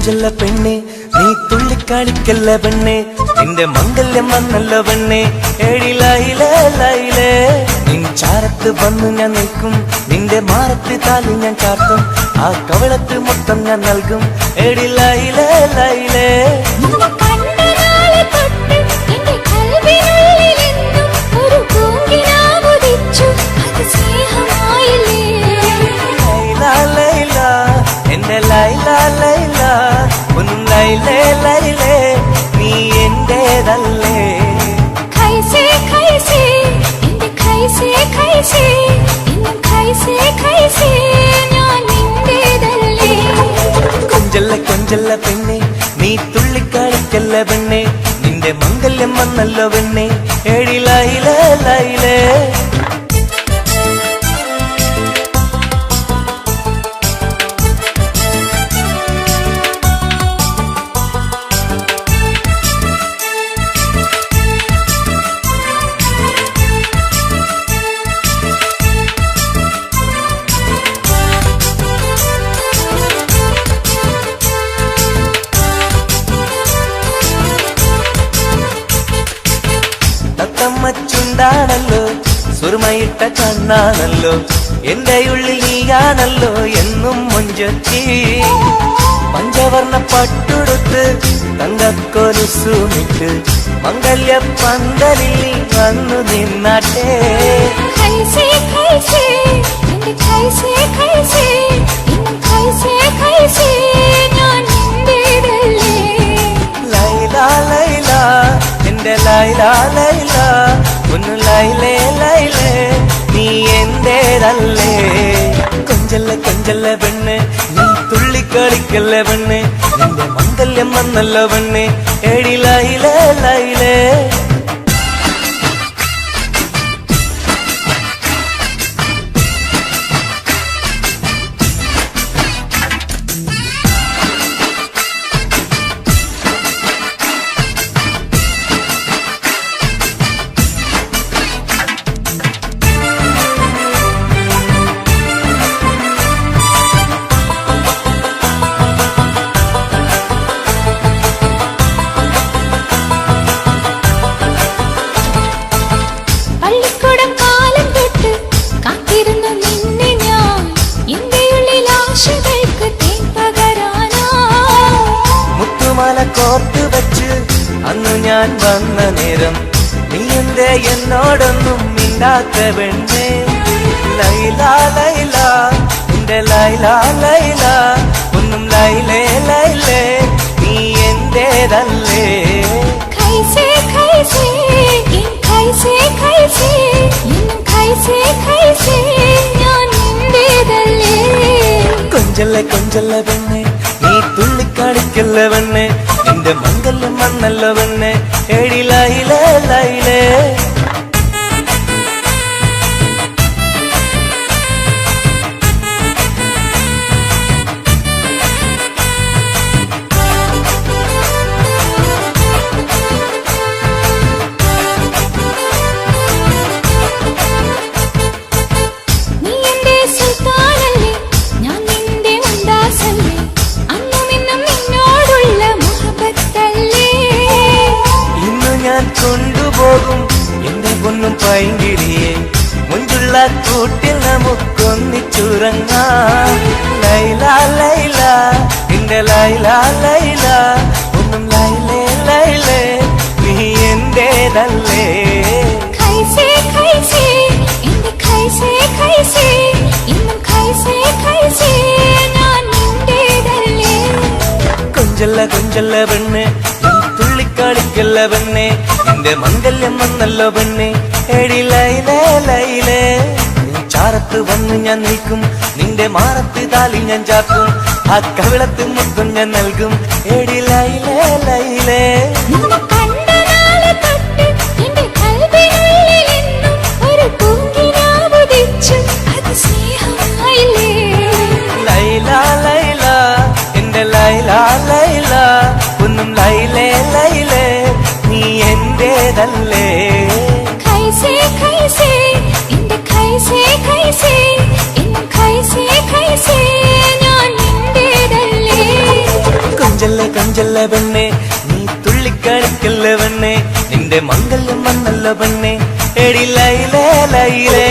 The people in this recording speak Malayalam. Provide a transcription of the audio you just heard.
കൊഞ്ചല്ല പെണ്ണെ നീ തുള്ളിക്കളിക്കല്ല പെണ്ണെ നിന്റെ മംഗല്യം വന്നല്ല പെണ്ണെ ഏഴിലായിലേ ലൈലേ നിൻ ചാരത്ത് വന്നു ഞാൻ നിൽക്കും നിന്റെ മാറത്ത് താലി ഞാൻ ചാർത്തും ആ കവളത്ത് മൊത്തം ഞാൻ നൽകും ഏഴിലായിലേ ലൈലേ എന്റെ ലൈല ലൈല ഒന്നും ലൈലേ ലൈലേ നീ എന്റേതല്ലേ ഖൈസേ ഖൈസേ എന്റെ ഖൈസേ ഖൈസേ എന്നും ഖൈസേ ഖൈസേ ഞാൻ നിന്റേതല്ലേ കൊഞ്ചല്ല കൊഞ്ചല്ല പെണ്ണെ നീ തുള്ളിക്കളിക്കല്ല പെണ്ണെ നിന്റെ മംഗല്യം വന്നല്ലോ പെണ്ണെ ഏഴിലായിലേ ലൈലേ ചുണ്ടാണല്ലോ സുറുമയിട്ട കണ്ണാണല്ലോ എന്റെ ഉള്ളിൽ നീയാണല്ലോ എന്നും മൊഞ്ചത്തി പഞ്ചവർണ്ണ പട്ടുടുത്ത് തങ്കക്കൊലുസുമിട്ട് മംഗല്യ പന്തലിൽ നീ വന്നു നിന്നാട്ടെ ഖൈസേ ഖൈസേ എന്റെ ഖൈസേ ഖൈസേ എന്നും ഖൈസേ ഖൈസേ ഞാൻ നിന്റേതല്ലേ ലൈല ലൈല എന്റെ ലൈല ലൈല ഒന്ന് ലൈലേ ലൈലേ നീ എന്റേതല്ലേ കൊഞ്ചല്ല കൊഞ്ചല്ല പെണ്ണ് നീ തുള്ളിക്കളിക്കല്ല പെണ്ണ് നിന്റെ മംഗല്യം വന്നല്ലോ പെണ്ണ് ഏഴിലായിലേ ലൈലേ കോർത്ത് വെച്ച് അന്നു ഞാൻ വന്ന നേരം നീ എന്തേ എന്നോടൊന്നും മിണ്ടാത്ത പെണ്ണേ ലൈല ലൈല എന്റെ ലൈല ലൈല ഒന്നും ലൈലേ ലൈലേ നീ എന്റേതല്ലേ ഖൈസേ ഖൈസേ എൻ ഖൈസേ ഖൈസേ എന്നും ഖൈസേ ഖൈസേ ഞാൻ നിന്റേതല്ലേ കൊഞ്ചല്ല കൊഞ്ചല്ല പെണ്ണെ നീ തുള്ളിക്കളിക്കല്ല പെണ്ണെ നിന്റെ മംഗല്യം വന്നല്ലോ പെണ്ണെ ഏഴിലായിലേ ലൈലേ കൊണ്ടുപോകും എന്റെ പൊന്നും പൈങ്കിളിയെ മുഞ്ചുള്ള കൂട്ടിൽ നമുക്കൊന്നിച്ചുറങ്ങാം ലൈല ലൈല എന്റെ ലൈല ലൈല ഒന്നും ലൈലേ ലൈലേ നീ എന്റേതല്ലേ ഖൈസേ ഖൈസേ എന്റെ ഖൈസേ ഖൈസേ എന്നും ഖൈസേ ഖൈസേ ഞാൻ നിന്റേതല്ലേ കൊഞ്ചല്ല കൊഞ്ചല്ല പെണ്ണ് തുള്ളിക്കളിക്കല്ല പെണ്ണെ നിന്റെ മംഗല്യം വന്നല്ലോ പെണ്ണെ ഏഴിലൈലേ ലൈലേ ചാരത്ത് വന്ന് ഞാൻ നിൽക്കും നിന്റെ മാറത്ത് താലി ഞാൻ ചാർത്തും ആ കവിളത്ത് മുത്തം ഞാൻ നൽകും ഏഴിലൈലേ ലൈലേ ലൈല ലൈല എന്റെ ലൈല ലൈല ഒന്നും ലൈലേ ലൈലേ നീ എന്റേതല്ലേ ഖൈസേ ഖൈസേ എന്റെ ഖൈസേ ഖൈസേ എന്നും ഖൈസേ ഖൈസേ ഞാൻ നിന്റേതല്ലേ കൊഞ്ചല്ല പെണ്ണെ നീ തുള്ളിക്കളിക്കല്ല പെണ്ണെ നിന്റെ മംഗല്യം വന്നല്ല പെണ്ണെ എടി ലൈലേ ലൈലേ